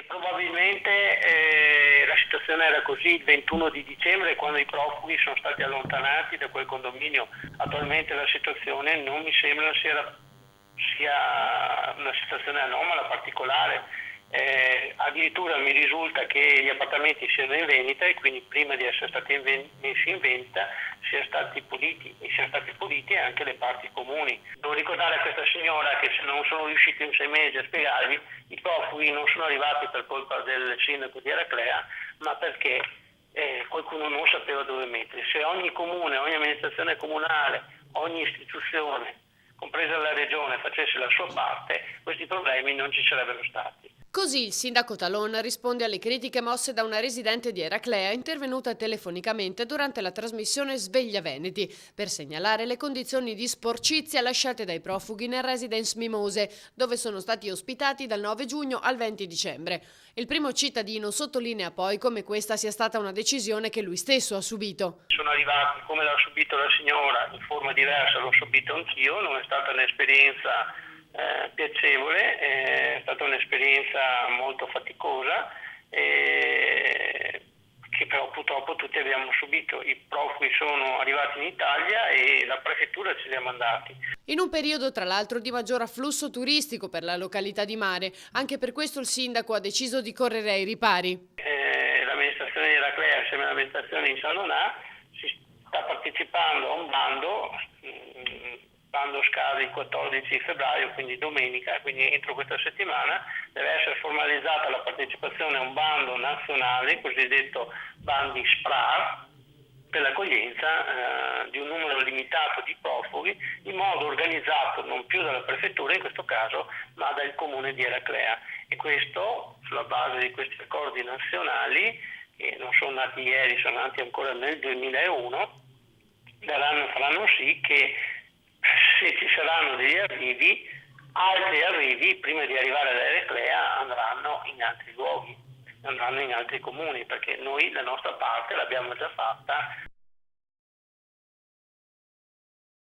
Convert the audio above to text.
Probabilmente la situazione era così il 21 di dicembre, quando i profughi sono stati allontanati da quel condominio. Attualmente la situazione non mi sembra sia una situazione anomala, particolare. Addirittura mi risulta che gli appartamenti siano in vendita e quindi prima di essere stati messi in vendita siano stati puliti anche le parti comuni. Devo ricordare a questa signora che se non sono riusciti in 6 mesi a spiegarvi, i profughi non sono arrivati per colpa del sindaco di Eraclea, ma perché qualcuno non sapeva dove metterli. Se ogni comune, ogni amministrazione comunale, ogni istituzione, compresa la regione, facesse la sua parte, questi problemi non ci sarebbero stati. Così il sindaco Talon risponde alle critiche mosse da una residente di Eraclea intervenuta telefonicamente durante la trasmissione Sveglia Veneti per segnalare le condizioni di sporcizia lasciate dai profughi nel residence Mimose, dove sono stati ospitati dal 9 giugno al 20 dicembre. Il primo cittadino sottolinea poi come questa sia stata una decisione che lui stesso ha subito. Sono arrivati, come l'ha subito la signora, in forma diversa, l'ho subito anch'io, non è stata un'esperienza piacevole, è stata un'esperienza molto faticosa che però purtroppo tutti abbiamo subito. I profughi sono arrivati in Italia e la prefettura ce li ha mandati. In un periodo tra l'altro di maggior afflusso turistico per la località di mare, anche per questo il sindaco ha deciso di correre ai ripari. L'amministrazione di Eraclea assieme all'amministrazione di Salonà si sta partecipando a un bando scade il 14 febbraio, quindi domenica, quindi entro questa settimana deve essere formalizzata la partecipazione a un bando nazionale, cosiddetto bandi SPRAR, per l'accoglienza di un numero limitato di profughi in modo organizzato non più dalla prefettura in questo caso, ma dal comune di Eraclea. E questo sulla base di questi accordi nazionali, che non sono nati ieri, sono nati ancora nel 2001, faranno sì che se ci saranno degli arrivi, altri arrivi prima di arrivare ad Eraclea andranno in altri luoghi, andranno in altri comuni, perché noi la nostra parte l'abbiamo già fatta